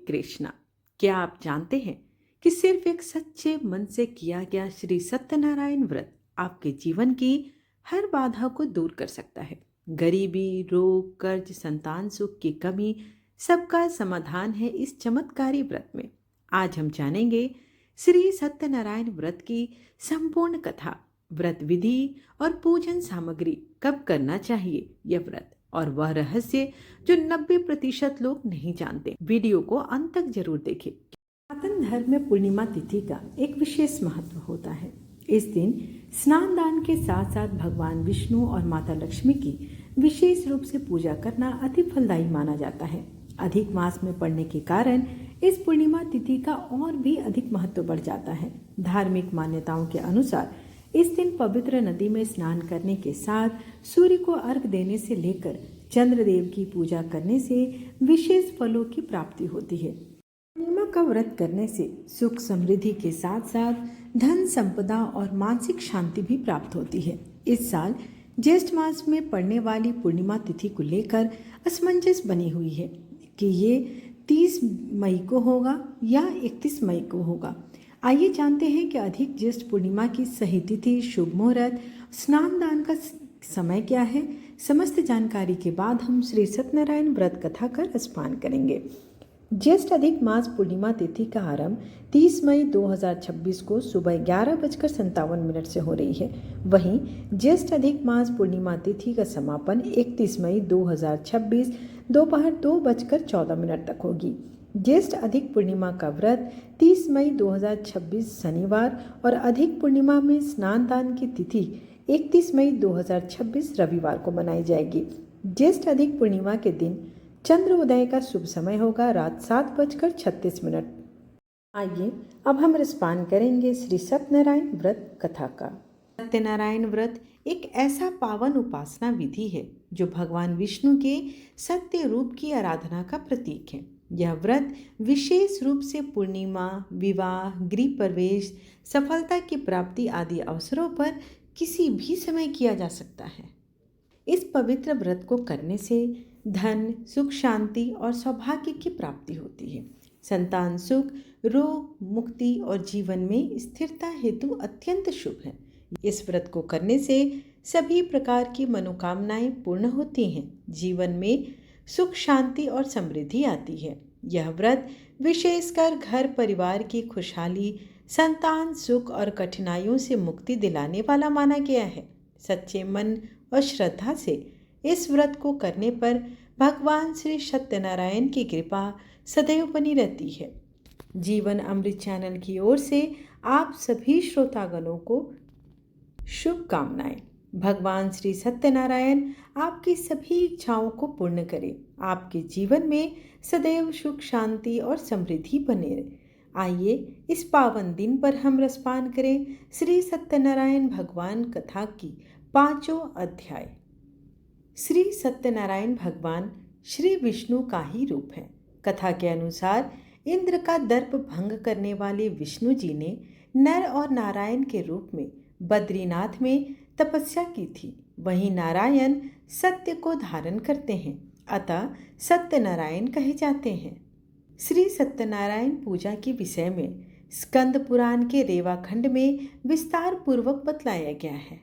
कृष्णा। क्या आप जानते हैं कि सिर्फ एक सच्चे मन से किया गया श्री सत्यनारायण व्रत आपके जीवन की हर बाधा को दूर कर सकता है। गरीबी, रोग, कर्ज, संतान सुख की कमी, सबका समाधान है इस चमत्कारी व्रत में। आज हम जानेंगे श्री सत्यनारायण व्रत की संपूर्ण कथा, व्रत विधि और पूजन सामग्री, कब करना चाहिए यह व्रत, और वह रहस्य जो 90% लोग नहीं जानते। वीडियो को अंत तक जरूर देखें। सनातन धर्म में पूर्णिमा तिथि का एक विशेष महत्व होता है। इस दिन स्नान दान के साथ साथ भगवान विष्णु और माता लक्ष्मी की विशेष रूप से पूजा करना अति फलदायी माना जाता है। अधिक मास में पड़ने के कारण इस पूर्णिमा तिथि का और भी अधिक महत्व बढ़ जाता है। धार्मिक मान्यताओं के अनुसार इस दिन पवित्र नदी में स्नान करने के साथ सूर्य को अर्घ्य देने से लेकर चंद्रदेव की पूजा करने से विशेष फलों की प्राप्ति होती है। पूर्णिमा का व्रत करने से सुख समृद्धि के साथ साथ धन संपदा और मानसिक शांति भी प्राप्त होती है। इस साल ज्येष्ठ मास में पड़ने वाली पूर्णिमा तिथि को लेकर असमंजस बनी हुई है कि ये 30 मई को होगा या 31 मई को होगा। आइए जानते हैं कि अधिक ज्येष्ठ पूर्णिमा की सही तिथि, शुभ मुहूर्त, स्नान दान का समय क्या है। समस्त जानकारी के बाद हम श्री सत्यनारायण व्रत कथा का रसपान करेंगे। ज्येष्ठ अधिक मास पूर्णिमा तिथि का आरंभ 30 मई 2026 को सुबह 11:57 से हो रही है। वहीं ज्येष्ठ अधिक मास पूर्णिमा तिथि का समापन 31 मई 2026 दोपहर 2:14 तक होगी। ज्येष्ठ अधिक पूर्णिमा का व्रत 30 मई 2026 शनिवार और अधिक पूर्णिमा में स्नान दान की तिथि 31 मई 2026 रविवार को मनाई जाएगी। ज्येष्ठ अधिक पूर्णिमा के दिन चंद्र उदय का शुभ समय होगा रात 7:36। आइए अब हम रसपान करेंगे श्री सत्यनारायण व्रत कथा का। सत्यनारायण व्रत एक ऐसा पावन उपासना विधि है जो भगवान विष्णु के सत्य रूप की आराधना का प्रतीक है। यह व्रत विशेष रूप से पूर्णिमा, विवाह, गृह प्रवेश, सफलता की प्राप्ति आदि अवसरों पर किसी भी समय किया जा सकता है। इस पवित्र व्रत को करने से धन, सुख, शांति और सौभाग्य की प्राप्ति होती है। संतान सुख, रोग मुक्ति और जीवन में स्थिरता हेतु अत्यंत शुभ है। इस व्रत को करने से सभी प्रकार की मनोकामनाएं पूर्ण होती हैं। जीवन में सुख, शांति और समृद्धि आती है। यह व्रत विशेषकर घर परिवार की खुशहाली, संतान सुख और कठिनाइयों से मुक्ति दिलाने वाला माना गया है। सच्चे मन और श्रद्धा से इस व्रत को करने पर भगवान श्री सत्यनारायण की कृपा सदैव बनी रहती है। जीवन अमृत चैनल की ओर से आप सभी श्रोतागणों को शुभकामनाएं। भगवान श्री सत्यनारायण आपकी सभी इच्छाओं को पूर्ण करें। आपके जीवन में सदैव सुख, शांति और समृद्धि बने रहे। आइए इस पावन दिन पर हम रसपान करें श्री सत्यनारायण भगवान कथा की 5वां अध्याय। श्री सत्यनारायण भगवान श्री विष्णु का ही रूप है। कथा के अनुसार इंद्र का दर्प भंग करने वाले विष्णु जी ने नर और नारायण के रूप में बद्रीनाथ में तपस्या की थी। वहीं नारायण सत्य को धारण करते हैं, अतः सत्यनारायण कहे जाते हैं। श्री सत्यनारायण पूजा के विषय में स्कंद पुराण के रेवा खंड में विस्तार पूर्वक बतलाया गया है।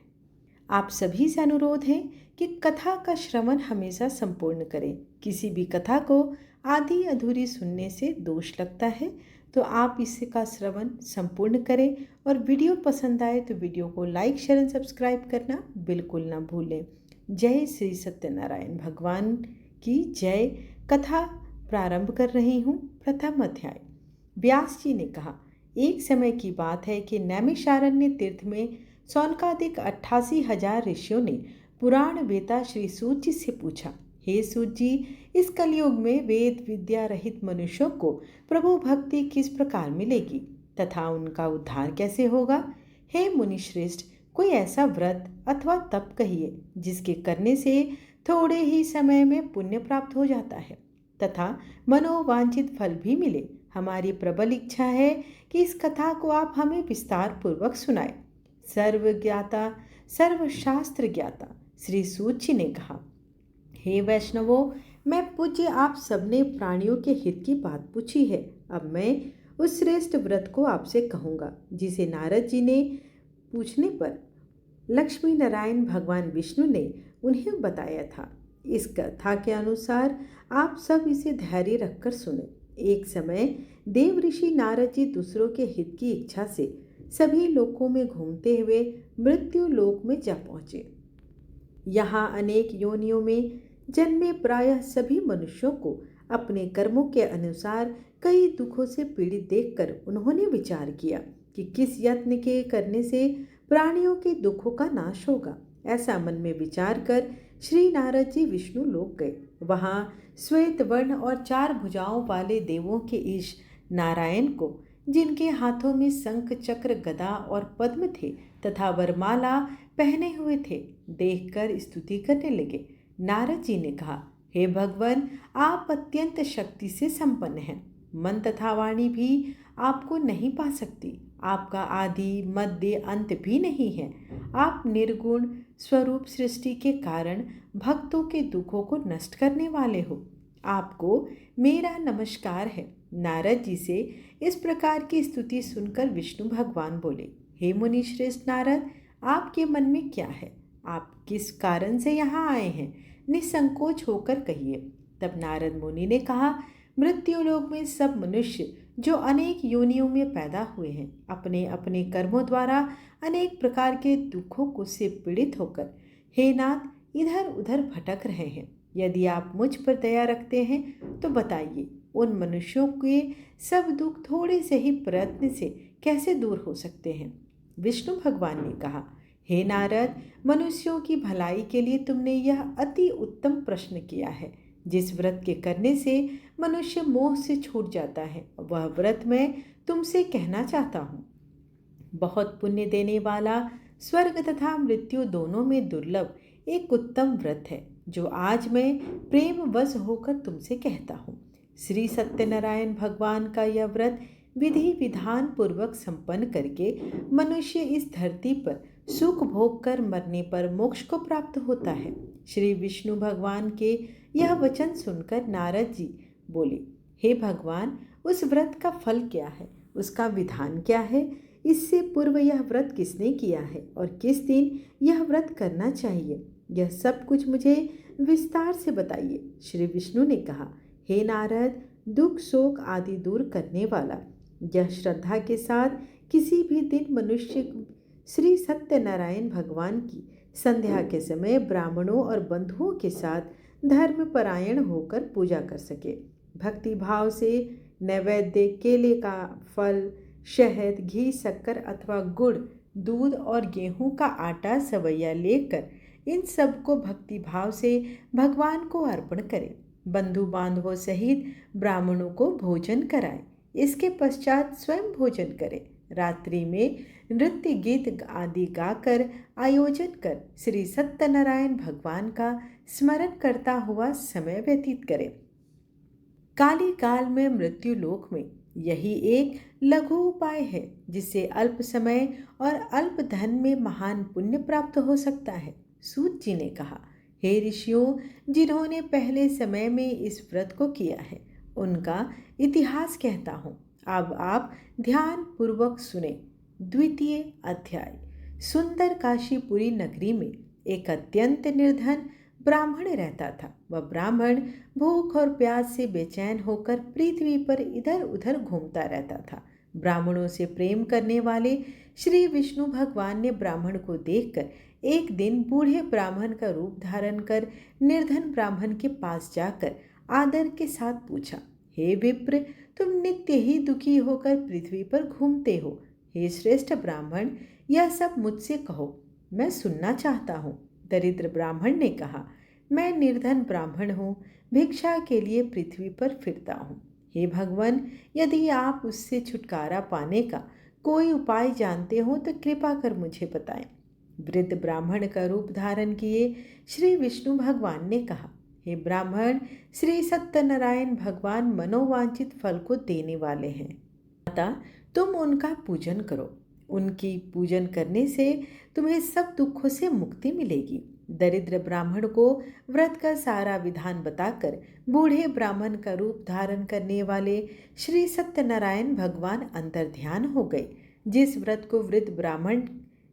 आप सभी से अनुरोध है कि कथा का श्रवण हमेशा संपूर्ण करें। किसी भी कथा को आधी अधूरी सुनने से दोष लगता है, तो आप इसका श्रवण संपूर्ण करें। और वीडियो पसंद आए तो वीडियो को लाइक, शेयर और सब्सक्राइब करना बिल्कुल ना भूलें। जय श्री सत्यनारायण भगवान की जय। कथा प्रारंभ कर रही हूँ। प्रथम अध्याय। व्यास जी ने कहा, एक समय की बात है कि नैमिषारण्य तीर्थ में सौनकादिक 88,000 ऋषियों ने पुराण वेता श्री सूत जी से पूछा, हे सूत जी, इस कलयुग में वेद विद्या रहित मनुष्यों को प्रभु भक्ति किस प्रकार मिलेगी तथा उनका उद्धार कैसे होगा। हे मुनिश्रेष्ठ, कोई ऐसा व्रत अथवा तप कहिए जिसके करने से थोड़े ही समय में पुण्य प्राप्त हो जाता है तथा मनोवांछित फल भी मिले। हमारी प्रबल इच्छा है कि इस कथा को आप हमें विस्तार पूर्वक सुनाएं। सर्वज्ञाता, सर्वशास्त्र ज्ञाता श्री सूत जी ने कहा, हे वैष्णवों, मैं पूज्य, आप सबने प्राणियों के हित की बात पूछी है। अब मैं उस श्रेष्ठ व्रत को आपसे कहूँगा जिसे नारद जी ने पूछने पर लक्ष्मी नारायण भगवान विष्णु ने उन्हें बताया था। इस कथा के अनुसार आप सब इसे धैर्य रखकर सुने। एक समय देव ऋषि नारद जी दूसरों के हित की इच्छा से सभी लोकों में घूमते हुए मृत्यु लोक में जा पहुँचे। यहाँ अनेक योनियों में जन्मे प्रायः सभी मनुष्यों को अपने कर्मों के अनुसार कई दुखों से पीड़ित देखकर उन्होंने विचार किया कि किस यत्न के करने से प्राणियों के दुखों का नाश होगा। ऐसा मन में विचार कर श्री नारद जी विष्णु लोक गए। वहाँ श्वेत वर्ण और 4 भुजाओं वाले देवों के ईश नारायण को, जिनके हाथों में शंख चक्र गदा और पद्म थे तथा वरमाला पहने हुए थे, देखकर स्तुति करने लगे। नारद जी ने कहा, हे भगवान, आप अत्यंत शक्ति से संपन्न हैं। मन तथा वाणी भी आपको नहीं पा सकती। आपका आदि मध्य अंत भी नहीं है। आप निर्गुण स्वरूप सृष्टि के कारण भक्तों के दुखों को नष्ट करने वाले हो। आपको मेरा नमस्कार है। नारद जी से इस प्रकार की स्तुति सुनकर विष्णु भगवान बोले, हे मुनि श्रेष्ठ नारद, आपके मन में क्या है? आप किस कारण से यहाँ आए हैं? निसंकोच होकर कहिए। तब नारद मुनि ने कहा, मृत्युलोक में सब मनुष्य जो अनेक योनियों में पैदा हुए हैं, अपने अपने कर्मों द्वारा अनेक प्रकार के दुखों को से पीड़ित होकर हे नाथ इधर उधर भटक रहे हैं। यदि आप मुझ पर दया रखते हैं तो बताइए, उन मनुष्यों के सब दुख थोड़े से ही प्रयत्न से कैसे दूर हो सकते हैं? विष्णु भगवान ने कहा, हे नारद, मनुष्यों की भलाई के लिए तुमने यह अति उत्तम प्रश्न किया है। जिस व्रत के करने से मनुष्य मोह से छूट जाता है, वह व्रत मैं तुमसे कहना चाहता हूँ। बहुत पुण्य देने वाला, स्वर्ग तथा मृत्यु दोनों में दुर्लभ एक उत्तम व्रत है, जो आज मैं प्रेम वश होकर तुमसे कहता हूँ। श्री सत्यनारायण भगवान का यह व्रत विधि विधान पूर्वक संपन्न करके मनुष्य इस धरती पर सुख भोग कर मरने पर मोक्ष को प्राप्त होता है। श्री विष्णु भगवान के यह वचन सुनकर नारद जी बोले, हे भगवान, उस व्रत का फल क्या है? उसका विधान क्या है? इससे पूर्व यह व्रत किसने किया है और किस दिन यह व्रत करना चाहिए? यह सब कुछ मुझे विस्तार से बताइए। श्री विष्णु ने कहा, हे नारद, दुख शोक आदि दूर करने वाला यह श्रद्धा के साथ किसी भी दिन मनुष्य श्री सत्यनारायण भगवान की संध्या के समय ब्राह्मणों और बंधुओं के साथ धर्म परायण होकर पूजा कर सके। भक्ति भाव से नैवेद्य, केले का फल, शहद, घी, शक्कर अथवा गुड़, दूध और गेहूं का आटा सवैया लेकर इन सब को भक्ति भाव से भगवान को अर्पण करें। बंधु बांधवों सहित ब्राह्मणों को भोजन कराएं। इसके पश्चात स्वयं भोजन करें। रात्रि में नृत्य गीत आदि गाकर आयोजन कर श्री सत्यनारायण भगवान का स्मरण करता हुआ समय व्यतीत करें। काली काल में मृत्यु लोक में यही एक लघु उपाय है जिससे अल्प समय और अल्प धन में महान पुण्य प्राप्त हो सकता है। सूत जी ने कहा, हे ऋषियों, जिन्होंने पहले समय में इस व्रत को किया है उनका इतिहास कहता हूँ। अब आप ध्यान पूर्वक सुने। द्वितीय अध्याय। सुंदर काशीपुरी नगरी में एक अत्यंत निर्धन ब्राह्मण रहता था। वह ब्राह्मण भूख और प्यास से बेचैन होकर पृथ्वी पर इधर उधर घूमता रहता था। ब्राह्मणों से प्रेम करने वाले श्री विष्णु भगवान ने ब्राह्मण को देखकर एक दिन बूढ़े ब्राह्मण का रूप धारण कर निर्धन ब्राह्मण के पास जाकर आदर के साथ पूछा, हे विप्र, तुम नित्य ही दुखी होकर पृथ्वी पर घूमते हो। हे श्रेष्ठ ब्राह्मण, यह सब मुझसे कहो, मैं सुनना चाहता हूँ। दरिद्र ब्राह्मण ने कहा, मैं निर्धन ब्राह्मण हूँ, भिक्षा के लिए पृथ्वी पर फिरता हूँ। हे भगवान, यदि आप उससे छुटकारा पाने का कोई उपाय जानते हो तो कृपा कर मुझे बताएं। वृद्ध ब्राह्मण का रूप धारण किए श्री विष्णु भगवान ने कहा, हे ब्राह्मण, श्री सत्यनारायण भगवान मनोवांछित फल को देने वाले हैं, अतः तुम उनका पूजन करो। उनकी पूजन करने से तुम्हें सब दुखों से मुक्ति मिलेगी। दरिद्र ब्राह्मण को व्रत का सारा विधान बताकर बूढ़े ब्राह्मण का रूप धारण करने वाले श्री सत्यनारायण भगवान अंतर्ध्यान हो गए। जिस व्रत को वृद्ध ब्राह्मण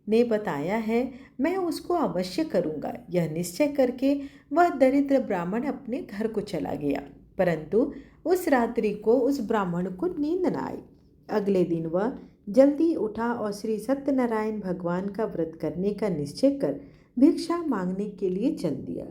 ने बताया है, मैं उसको अवश्य करूंगा, यह निश्चय करके वह दरिद्र ब्राह्मण अपने घर को चला गया। परंतु उस रात्रि को उस ब्राह्मण को नींद न आई। अगले दिन वह जल्दी उठा और श्री सत्यनारायण भगवान का व्रत करने का निश्चय कर भिक्षा मांगने के लिए चल दिया।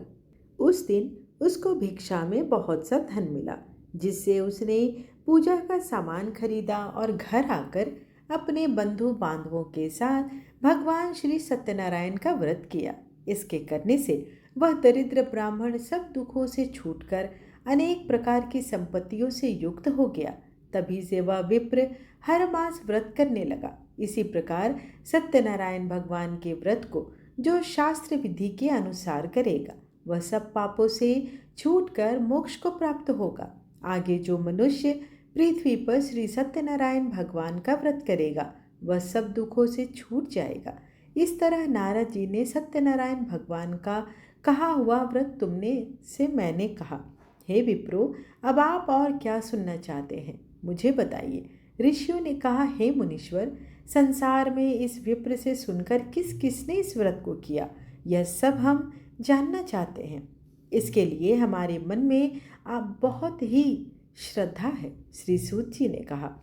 उस दिन उसको भिक्षा में बहुत सा धन मिला, जिससे उसने पूजा का सामान खरीदा और घर आकर अपने बंधु बांधवों के साथ भगवान श्री सत्यनारायण का व्रत किया। इसके करने से वह दरिद्र ब्राह्मण सब दुखों से छूटकर अनेक प्रकार की संपत्तियों से युक्त हो गया। तभी से वह विप्र हर मास व्रत करने लगा। इसी प्रकार सत्यनारायण भगवान के व्रत को जो शास्त्र विधि के अनुसार करेगा, वह सब पापों से छूटकर मोक्ष को प्राप्त होगा। आगे जो मनुष्य पृथ्वी पर श्री सत्यनारायण भगवान का व्रत करेगा, वह सब दुखों से छूट जाएगा। इस तरह नारद जी ने सत्यनारायण भगवान का कहा हुआ व्रत तुमने से मैंने कहा। हे विप्रो, अब आप और क्या सुनना चाहते हैं, मुझे बताइए। ऋषियों ने कहा, हे मुनीश्वर, संसार में इस विप्र से सुनकर किस किसने इस व्रत को किया, यह सब हम जानना चाहते हैं। इसके लिए हमारे मन में आप बहुत ही श्रद्धा है। श्री सूत जी ने कहा,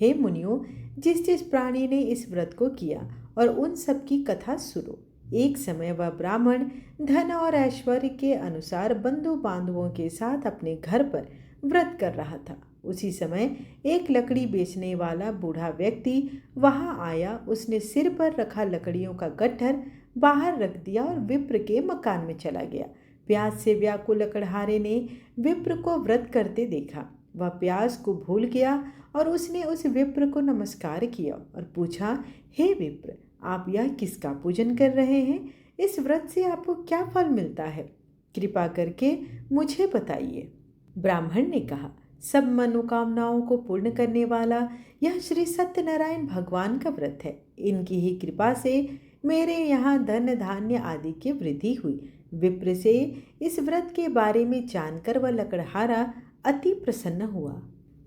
हे मुनियों, जिस जिस प्राणी ने इस व्रत को किया और उन सब की कथा सुनो। एक समय वह ब्राह्मण धन और ऐश्वर्य के अनुसार बंधु बांधवों के साथ अपने घर पर व्रत कर रहा था। उसी समय एक लकड़ी बेचने वाला बूढ़ा व्यक्ति वहां आया। उसने सिर पर रखा लकड़ियों का गट्ठर बाहर रख दिया और विप्र के मकान में चला गया। प्यास से व्याकुल लकड़हारे ने विप्र को व्रत करते देखा। वह प्यास को भूल गया और उसने उस विप्र को नमस्कार किया और पूछा, हे विप्र, आप यह किसका पूजन कर रहे हैं? इस व्रत से आपको क्या फल मिलता है? कृपा करके मुझे बताइए। ब्राह्मण ने कहा, सब मनोकामनाओं को पूर्ण करने वाला यह श्री सत्यनारायण भगवान का व्रत है। इनकी ही कृपा से मेरे यहाँ धन धान्य आदि की वृद्धि हुई। विप्र से इस व्रत के बारे में जानकर वह लकड़हारा अति प्रसन्न हुआ।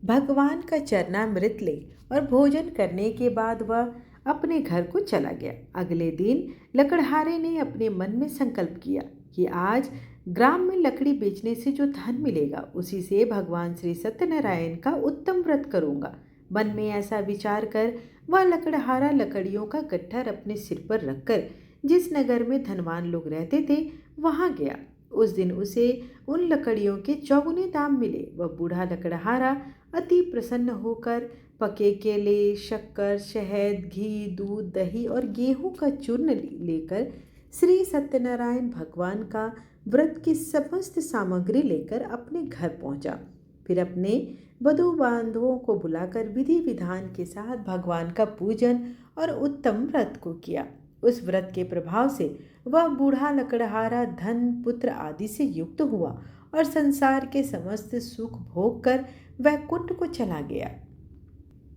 भगवान का चरणामृत ले और भोजन करने के बाद वह अपने घर को चला गया। अगले दिन लकड़हारे ने अपने मन में संकल्प किया कि आज ग्राम में लकड़ी बेचने से जो धन मिलेगा, उसी से भगवान श्री सत्यनारायण का उत्तम व्रत करूंगा। मन में ऐसा विचार कर वह लकड़हारा लकड़ियों का गट्ठर अपने सिर पर रखकर जिस नगर में धनवान लोग रहते थे वहां गया। उस दिन उसे उन लकड़ियों के चौगुने दाम मिले। वह बूढ़ा लकड़हारा अति प्रसन्न होकर पके केले, शक्कर, शहद, घी, दूध, दही और गेहूं का चूर्ण लेकर श्री सत्यनारायण भगवान का व्रत की समस्त सामग्री लेकर अपने घर पहुंचा। फिर अपने बधू बांधवों को बुलाकर विधि विधान के साथ भगवान का पूजन और उत्तम व्रत को किया। उस व्रत के प्रभाव से वह बूढ़ा लकड़हारा धन, पुत्र आदि से युक्त हुआ और संसार के समस्त सुख भोग कर वैकुंठ को चला गया।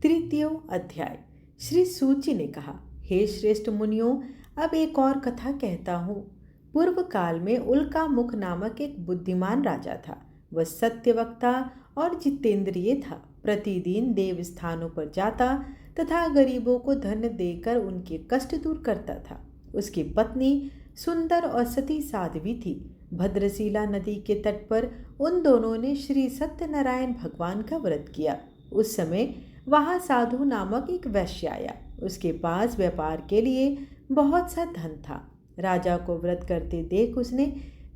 तृतीय अध्याय। श्री सूत जी ने कहा, हे श्रेष्ठ मुनियों, अब एक और कथा कहता हूँ। पूर्व काल में उल्का मुख नामक एक बुद्धिमान राजा था। वह सत्यवक्ता और जितेंद्रिय था। प्रतिदिन देव स्थानों पर जाता तथा गरीबों को धन देकर उनके कष्ट दूर करता था। उसकी पत्नी सुंदर और सती साध्वी थी। भद्रशिला नदी के तट पर उन दोनों ने श्री सत्यनारायण भगवान का व्रत किया। उस समय वहां साधु नामक एक वैश्य आया। उसके पास व्यापार के लिए बहुत सा धन था। राजा को व्रत करते देख उसने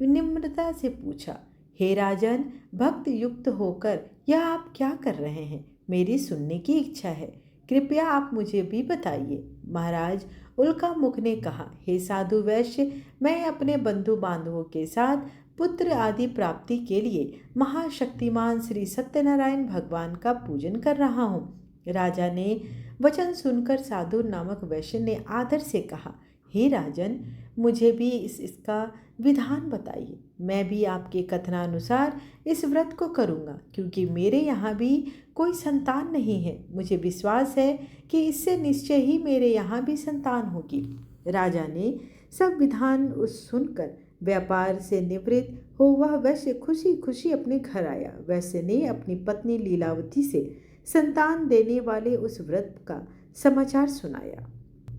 निम्रता से पूछा, हे राजन, भक्त युक्त होकर यह आप क्या कर रहे हैं? मेरी सुनने की इच्छा है, कृपया आप मुझे भी बताइए। महाराज उल्का मुख ने कहा, हे साधु वैश्य, मैं अपने बंधु बांधवों के साथ पुत्र आदि प्राप्ति के लिए महाशक्तिमान श्री सत्यनारायण भगवान का पूजन कर रहा हूँ। राजा ने वचन सुनकर साधु नामक वैश्य ने आदर से कहा, हे राजन, मुझे भी इसका विधान बताइए। मैं भी आपके कथनानुसार इस व्रत को करूँगा, क्योंकि मेरे यहाँ भी कोई संतान नहीं है। मुझे विश्वास है कि इससे निश्चय ही मेरे यहाँ भी संतान होगी। राजा ने सब विधान सुनकर व्यापार से निवृत्त हो वह वैश्य खुशी खुशी अपने घर आया। वैश्य ने अपनी पत्नी लीलावती से संतान देने वाले उस व्रत का समाचार सुनाया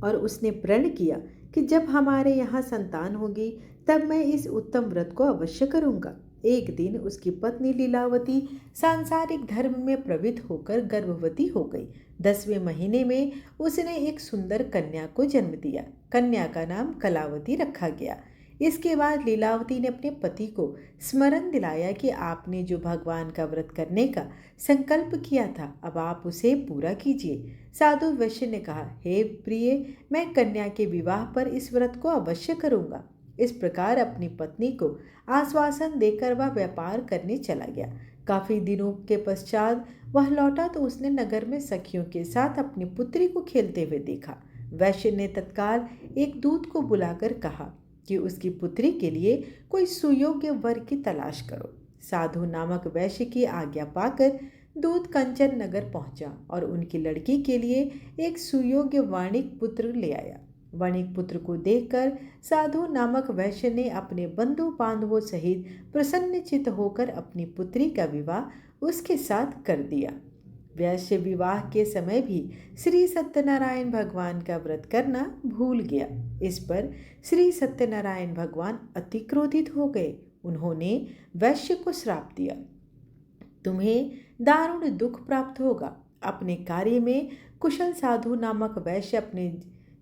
और उसने प्रण किया कि जब हमारे यहाँ संतान होगी तब मैं इस उत्तम व्रत को अवश्य करूँगा। एक दिन उसकी पत्नी लीलावती सांसारिक धर्म में प्रवृत्त होकर गर्भवती हो गई। 10वें महीने में उसने एक सुंदर कन्या को जन्म दिया। कन्या का नाम कलावती रखा गया। इसके बाद लीलावती ने अपने पति को स्मरण दिलाया कि आपने जो भगवान का व्रत करने का संकल्प किया था अब आप उसे पूरा कीजिए। साधु वैश्य ने कहा, हे प्रिय, मैं कन्या के विवाह पर इस व्रत को अवश्य करूँगा। इस प्रकार अपनी पत्नी को आश्वासन देकर वह व्यापार करने चला गया। काफी दिनों के पश्चात वह लौटा तो उसने नगर में सखियों के साथ अपनी पुत्री को खेलते हुए देखा। वैश्य ने तत्काल एक दूत को बुलाकर कहा कि उसकी पुत्री के लिए कोई सुयोग्य वर की तलाश करो। साधु नामक वैश्य की आज्ञा पाकर दूत कंचन नगर पहुंचा और उनकी लड़की के लिए एक सुयोग्य वाणिक पुत्र ले आया। वणिक पुत्र को देखकर साधु नामक वैश्य ने अपने बंधु बांधवों सहित प्रसन्नचित्त होकर अपनी पुत्री का विवाह उसके साथ कर दिया। वैश्य विवाह के समय भी श्री सत्यनारायण भगवान का व्रत करना भूल गया। इस पर श्री सत्यनारायण भगवान अति क्रोधित हो गए। उन्होंने वैश्य को श्राप दिया, तुम्हें दारुण दुख प्राप्त होगा। अपने कार्य में कुशल साधु नामक वैश्य अपने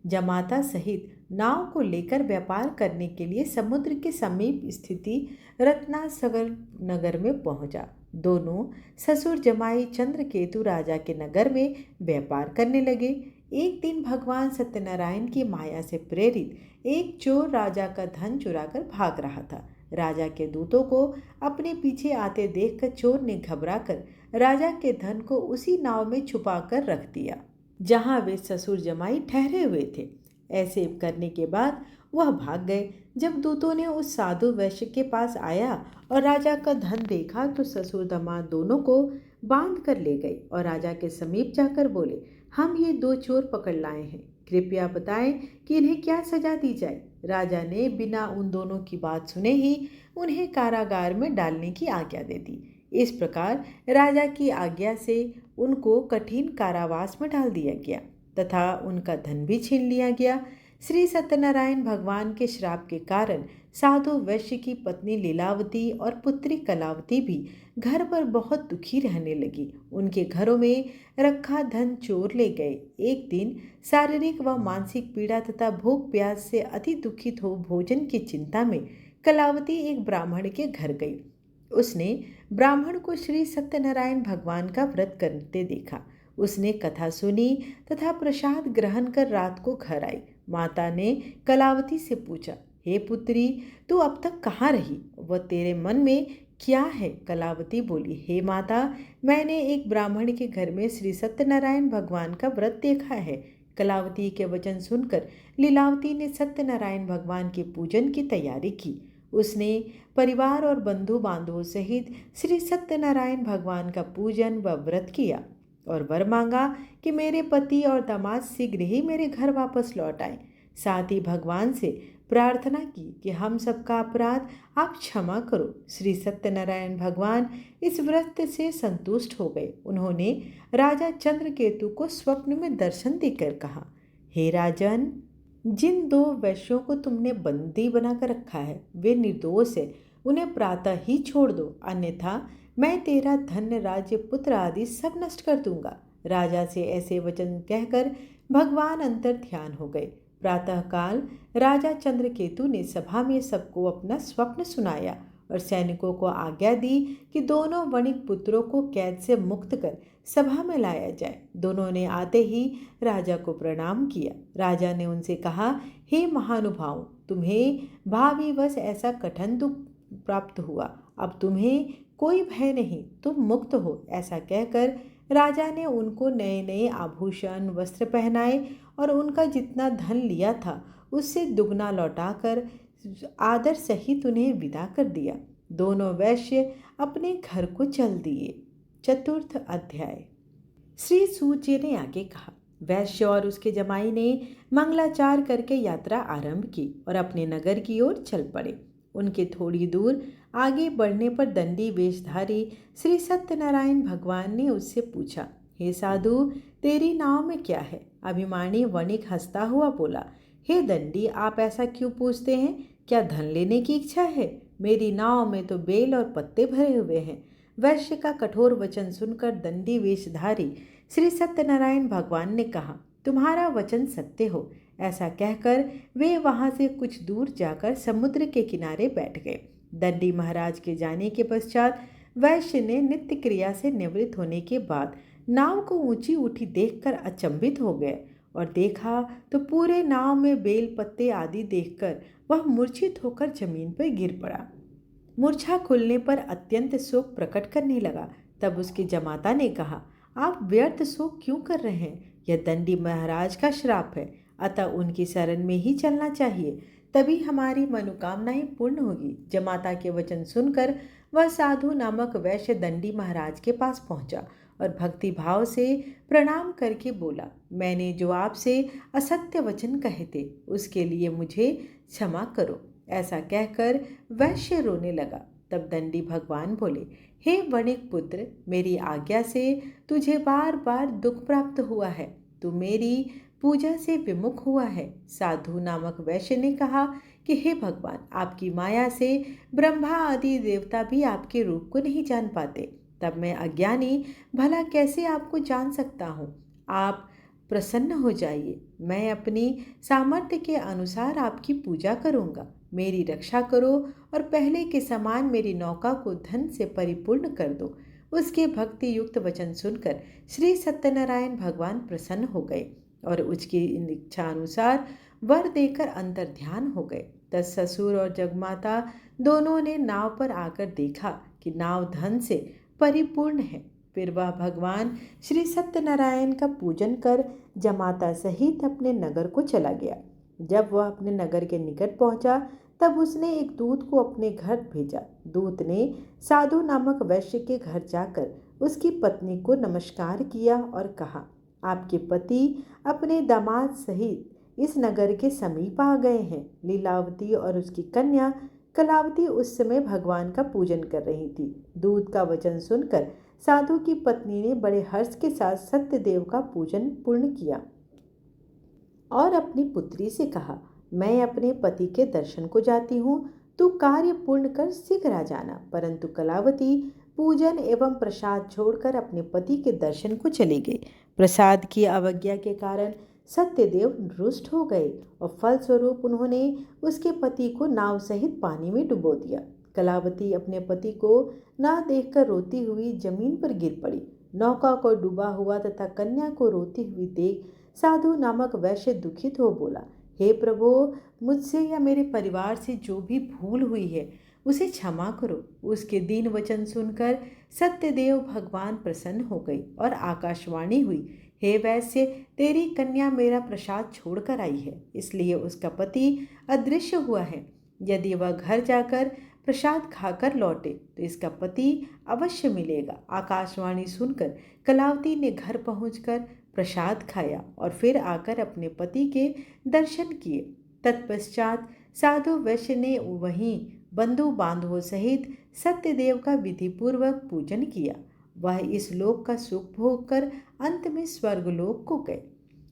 जमाता सहित नाव को लेकर व्यापार करने के लिए समुद्र के समीप स्थिति रत्नासगर नगर में पहुंचा। दोनों ससुर जमाई चंद्रकेतु राजा के नगर में व्यापार करने लगे। एक दिन भगवान सत्यनारायण की माया से प्रेरित एक चोर राजा का धन चुराकर भाग रहा था। राजा के दूतों को अपने पीछे आते देखकर चोर ने घबराकर राजा के धन को उसी नाव में छुपा कर रख दिया जहां वे ससुर जमाई ठहरे हुए थे। ऐसे करने के बाद वह भाग गए। जब दूतों ने उस साधु वैश्य के पास आया और राजा का धन देखा तो ससुर दामाद दोनों को बांध कर ले गए और राजा के समीप जाकर बोले, हम ये 2 चोर पकड़ लाए हैं, कृपया बताएं कि इन्हें क्या सजा दी जाए। राजा ने बिना उन दोनों की बात सुने ही उन्हें कारागार में डालने की आज्ञा दे दी। इस प्रकार राजा की आज्ञा से उनको कठिन कारावास में डाल दिया गया तथा उनका धन भी छीन लिया गया। श्री सत्यनारायण भगवान के श्राप के कारण साधु वैश्य की पत्नी लीलावती और पुत्री कलावती भी घर पर बहुत दुखी रहने लगी। उनके घरों में रखा धन चोर ले गए। एक दिन शारीरिक व मानसिक पीड़ा तथा भूख प्यास से अति दुखित हो भोजन की चिंता में कलावती एक ब्राह्मण के घर गई। उसने ब्राह्मण को श्री सत्यनारायण भगवान का व्रत करते देखा। उसने कथा सुनी तथा प्रसाद ग्रहण कर रात को घर आई। माता ने कलावती से पूछा, हे पुत्री, तू अब तक कहाँ रही? वह तेरे मन में क्या है? कलावती बोली, हे माता, मैंने एक ब्राह्मण के घर में श्री सत्यनारायण भगवान का व्रत देखा है। कलावती के वचन सुनकर लीलावती ने सत्यनारायण भगवान के पूजन की तैयारी की। उसने परिवार और बंधु बांधवों सहित श्री सत्यनारायण भगवान का पूजन व व्रत किया और वर मांगा कि मेरे पति और दामाद शीघ्र ही मेरे घर वापस लौट आए। साथ ही भगवान से प्रार्थना की कि हम सबका अपराध आप क्षमा करो। श्री सत्यनारायण भगवान इस व्रत से संतुष्ट हो गए। उन्होंने राजा चंद्रकेतु को स्वप्न में दर्शन देकर कहा, हे राजन, जिन 2 वैश्यों को तुमने बंदी बनाकर रखा है वे निर्दोष है, उन्हें प्रातः ही छोड़ दो, अन्यथा मैं तेरा धन, राज्य, पुत्र आदि सब नष्ट कर दूंगा। राजा से ऐसे वचन कहकर भगवान अंतर ध्यान हो गए। प्रातःकाल राजा चंद्रकेतु ने सभा में सबको अपना स्वप्न सुनाया और सैनिकों को आज्ञा दी कि दोनों वणिक पुत्रों को कैद से मुक्त कर सभा में लाया जाए। दोनों ने आते ही राजा को प्रणाम किया। राजा ने उनसे कहा, हे महानुभाव, तुम्हें भावीवश ऐसा कठिन दुख प्राप्त हुआ, अब तुम्हें कोई भय नहीं, तुम मुक्त हो। ऐसा कहकर राजा ने उनको नए नए आभूषण वस्त्र पहनाए और उनका जितना धन लिया था उससे दुगना लौटाकर आदर सहित उन्हें विदा कर दिया। दोनों वैश्य अपने घर को चल दिए। 4 अध्याय। श्री सूत जी ने आगे कहा, वैश्य और उसके जमाई ने मंगलाचार करके यात्रा आरंभ की और अपने नगर की ओर चल पड़े। उनके थोड़ी दूर आगे बढ़ने पर दंडी वेशधारी श्री सत्यनारायण भगवान ने उससे पूछा, हे साधु, तेरी नाव में क्या है? अभिमानी वणिक हंसता हुआ बोला, हे दंडी, आप ऐसा क्यों पूछते हैं? क्या धन लेने की इच्छा है? मेरी नाव में तो बेल और पत्ते भरे हुए हैं। वैश्य का कठोर वचन सुनकर दंडी वेशधारी श्री सत्यनारायण भगवान ने कहा, तुम्हारा वचन सत्य हो। ऐसा कहकर वे वहां से कुछ दूर जाकर समुद्र के किनारे बैठ गए। दंडी महाराज के जाने के पश्चात वैश्य ने नित्य क्रिया से निवृत्त होने के बाद नाव को ऊंची उठी देखकर अचंभित हो गए और देखा तो पूरे नाव में बेल पत्ते आदि देखकर वह मूर्छित होकर जमीन पर गिर पड़ा। मूर्छा खुलने पर अत्यंत शोक प्रकट करने लगा। तब उसके जमाता ने कहा, आप व्यर्थ शोक क्यों कर रहे हैं? यह दंडी महाराज का श्राप है, अतः उनकी शरण में ही चलना चाहिए, तभी हमारी मनोकामनाएं पूर्ण होगी। जमाता के वचन सुनकर वह साधु नामक वैश्य दंडी महाराज के पास पहुंचा और भक्ति भाव से प्रणाम करके बोला, मैंने जो आपसे असत्य वचन कहे थे उसके लिए मुझे क्षमा करो। ऐसा कहकर वैश्य रोने लगा। तब दंडी भगवान बोले, हे वणिक पुत्र, मेरी आज्ञा से तुझे बार बार दुख प्राप्त हुआ है, तू मेरी पूजा से विमुख हुआ है। साधु नामक वैश्य ने कहा कि हे भगवान, आपकी माया से ब्रह्मा आदि देवता भी आपके रूप को नहीं जान पाते, तब मैं अज्ञानी भला कैसे आपको जान सकता हूँ? आप प्रसन्न हो जाइए, मैं अपनी सामर्थ्य के अनुसार आपकी पूजा करूँगा। मेरी रक्षा करो और पहले के समान मेरी नौका को धन से परिपूर्ण कर दो। उसके भक्ति युक्त वचन सुनकर श्री सत्यनारायण भगवान प्रसन्न हो गए और उसकी इच्छा अनुसार वर देकर अंतर ध्यान हो गए। तब ससुर और जगमाता दोनों ने नाव पर आकर देखा कि नाव धन से परिपूर्ण है। फिर वह भगवान श्री सत्यनारायण का पूजन कर जमाता सहित अपने नगर को चला गया। जब वह अपने नगर के निकट पहुंचा तब उसने एक दूत को अपने घर भेजा। दूत ने साधु नामक वैश्य के घर जाकर उसकी पत्नी को नमस्कार किया और कहा, आपके पति अपने दामाद सहित इस नगर के समीप आ गए हैं। लीलावती और उसकी कन्या कलावती उस समय भगवान का पूजन कर रही थी। दूत का वचन सुनकर साधु की पत्नी ने बड़े हर्ष के साथ सत्यदेव का पूजन पूर्ण किया और अपनी पुत्री से कहा, मैं अपने पति के दर्शन को जाती हूँ, तू कार्य पूर्ण कर शीघ्र आ जाना। परंतु कलावती पूजन एवं प्रसाद छोड़कर अपने पति के दर्शन को चली गई। प्रसाद की अवज्ञा के कारण सत्यदेव रुष्ट हो गए और फलस्वरूप उन्होंने उसके पति को नाव सहित पानी में डुबो दिया। कलावती अपने पति को ना देखकर रोती हुई जमीन पर गिर पड़ी। नौका को डूबा हुआ तथा कन्या को रोती हुई देख साधु नामक वैश्य दुखित हो बोला, हे प्रभु, मुझसे या मेरे परिवार से जो भी भूल हुई है उसे क्षमा करो। उसके दीन वचन सुनकर सत्यदेव भगवान प्रसन्न हो गई और आकाशवाणी हुई, हे वैश्य, तेरी कन्या मेरा प्रसाद छोड़कर आई है, इसलिए उसका पति अदृश्य हुआ है। यदि वह घर जाकर प्रसाद खाकर लौटे तो इसका पति अवश्य मिलेगा। आकाशवाणी सुनकर कलावती ने घर पहुंचकर प्रसाद खाया और फिर आकर अपने पति के दर्शन किए। तत्पश्चात साधु वैश्य ने वहीं बंधु बांधवों सहित सत्यदेव का विधिपूर्वक पूजन किया। वह इस लोक का सुख भोग कर अंत में स्वर्गलोक को गए।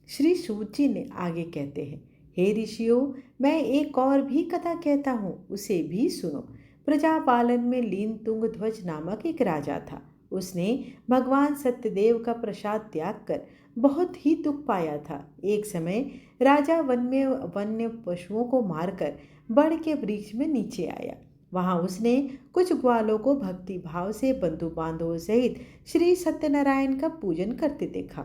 श्री सूत जी ने आगे कहते हैं, हे ऋषियों, मैं एक और भी कथा कहता हूँ, उसे भी सुनो। प्रजापालन में लीन तुंगध्वज नामक एक राजा था। उसने भगवान सत्यदेव का प्रसाद त्याग कर बहुत ही दुख पाया था। एक समय राजा वन में वन्य पशुओं को मारकर बड़ के वृक्ष में नीचे आया। वहां उसने कुछ ग्वालों को भक्ति भाव से बंधु बांधवों सहित श्री सत्यनारायण का पूजन करते देखा,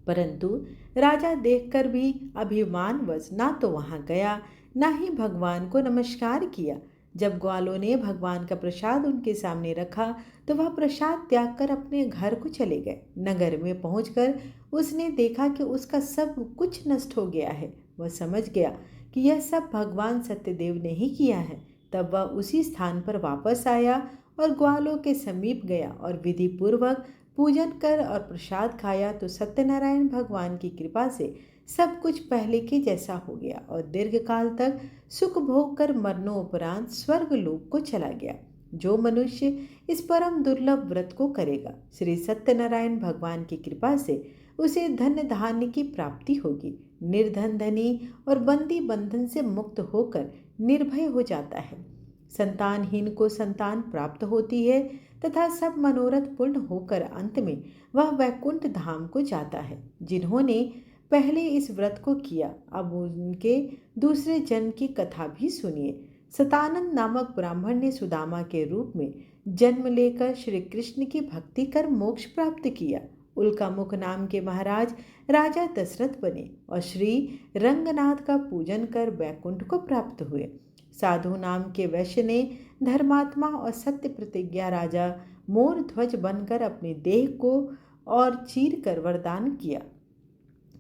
परंतु राजा देखकर भी अभिमानवश ना तो वहां गया ना ही भगवान को नमस्कार किया। जब ग्वालों ने भगवान का प्रसाद उनके सामने रखा तो वह प्रसाद त्याग कर अपने घर को चले गए। नगर में पहुंचकर उसने देखा कि उसका सब कुछ नष्ट हो गया है। वह समझ गया कि यह सब भगवान सत्यदेव ने ही किया है। तब वह उसी स्थान पर वापस आया और ग्वालों के समीप गया और विधि पूर्वक पूजन कर और प्रसाद खाया तो सत्यनारायण भगवान की कृपा से सब कुछ पहले के जैसा हो गया और दीर्घकाल तक सुख भोग कर मरणोपरांत स्वर्ग लोक को चला गया। जो मनुष्य इस परम दुर्लभ व्रत को करेगा, श्री सत्यनारायण भगवान की कृपा से उसे धन धान्य की प्राप्ति होगी। निर्धन धनी और बंदी बंधन से मुक्त होकर निर्भय हो जाता है। संतानहीन को संतान प्राप्त होती है तथा सब मनोरथ पूर्ण होकर अंत में वह वैकुंठ धाम को जाता है। जिन्होंने पहले इस व्रत को किया, अब उनके दूसरे जन्म की कथा भी सुनिए। सतानंद नामक ब्राह्मण ने सुदामा के रूप में जन्म लेकर श्री कृष्ण की भक्ति कर मोक्ष प्राप्त किया। उल्कामुख नाम के महाराज राजा दशरथ बने और श्री रंगनाथ का पूजन कर वैकुंठ को प्राप्त हुए। साधु नाम के वैश्य ने धर्मात्मा और सत्य प्रतिज्ञा राजा मोर ध्वज बनकर अपने देह को और चीर कर वरदान किया।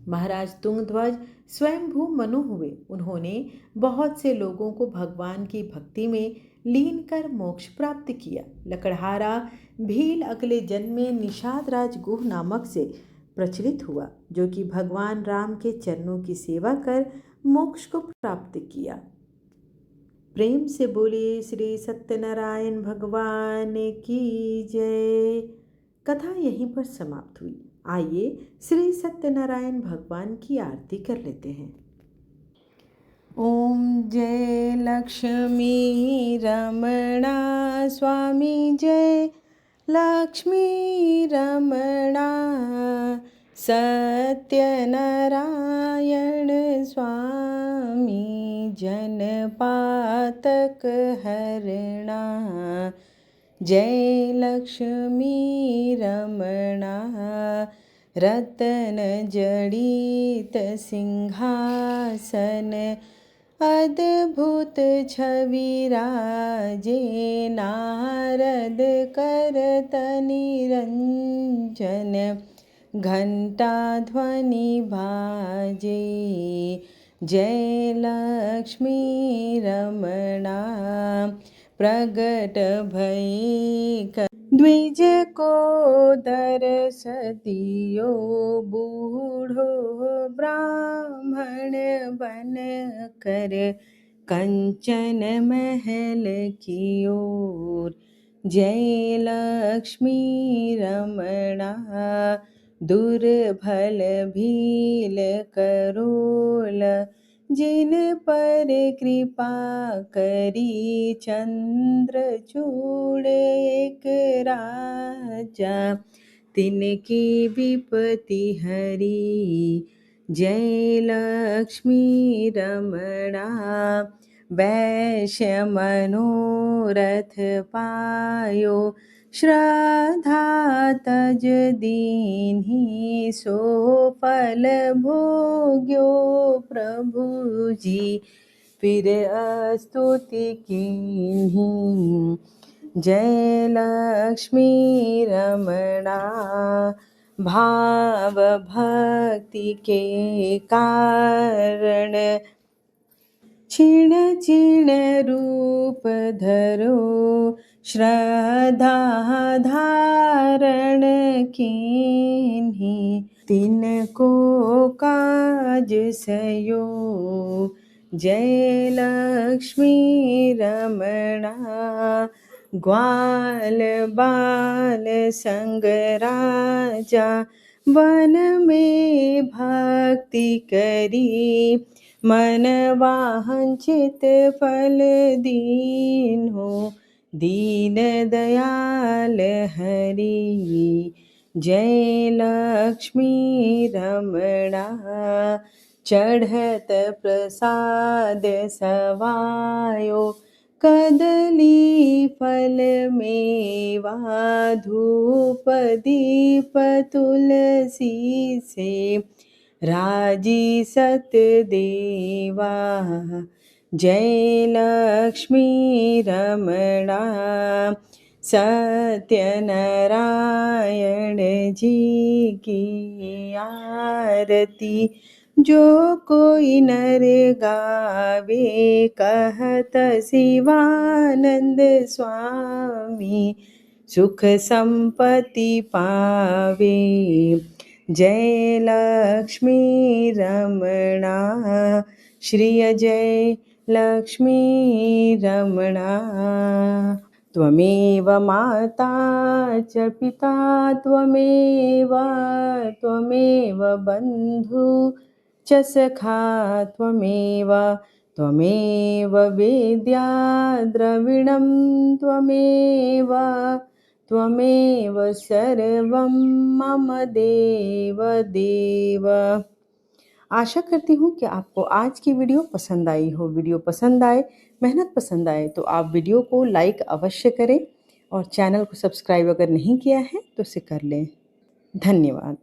महाराज तुंगध्वज स्वयंभू मनु हुए। उन्होंने बहुत से लोगों को भगवान की भक्ति में लीन कर मोक्ष प्राप्त किया। लकड़हारा भील अगले जन्म में निषाद राज गुह नामक से प्रचलित हुआ, जो कि भगवान राम के चरणों की सेवा कर मोक्ष को प्राप्त किया। प्रेम से बोलिए श्री सत्यनारायण भगवान की जय। कथा यहीं पर समाप्त हुई। आइए श्री सत्यनारायण भगवान की आरती कर लेते हैं। ओम जय लक्ष्मी रमणा स्वामी, जय लक्ष्मी रमणा सत्यनारायण स्वामी, जनपातक हरणा, जय लक्ष्मी रमणा रतन जड़ित सिंहासन, अद्भुत छवि राजे, नारद करत निरंजन, घंटा ध्वनि बाजे, जय लक्ष्मी रमणा प्रगट भई द्विज को दरस दियो, बूढ़ो ब्राह्मण बन कर कंचन महल की ओर, जय लक्ष्मी रमणा दुर्बल भील करोल, जिन पर कृपा करी चंद्रचूड़ एक राजा, तिनकी विपत्ति हरी, जय लक्ष्मी रमणा वैश्य मनोरथ पायो, श्रद्धा तज दीन्हि सो फल भोग्यो प्रभु जी, फिर स्तुति कीन्हि, जय लक्ष्मी रमणा भाव भक्ति के कारण, क्षीण क्षीण रूप धरो, श्रद्धा धारण कीन्हि, तिनको काज सयो, जय लक्ष्मी रमणा ग्वाल बाल संग राजा, वन में भक्ति करी, मन वांछित फल दीन्हो, दीन दयाल हरि, जय लक्ष्मी रमणा चढ़त प्रसाद सवायो, कदली फल मेवा धूप दीप तुलसी से, राजी सत देवा, जय लक्ष्मी रमणा सत्यनारायण जी की आरती, जो कोई नर गावे कहत शिवानंद स्वामी, सुख संपत्ति पावे। जय लक्ष्मी रमणा, श्री जय लक्ष्मी रमणा। त्वमेव माता च पिता त्वमेव, त्वमेव बन्धु च सखा त्वमेव, त्वमेव वेद्या द्रविणं त्वमेव, त्वमेव सर्वं मम देव देव। आशा करती हूँ कि आपको आज की वीडियो पसंद आई हो। वीडियो पसंद आए, मेहनत पसंद आए तो आप वीडियो को लाइक अवश्य करें और चैनल को सब्सक्राइब अगर नहीं किया है तो उसे कर लें। धन्यवाद।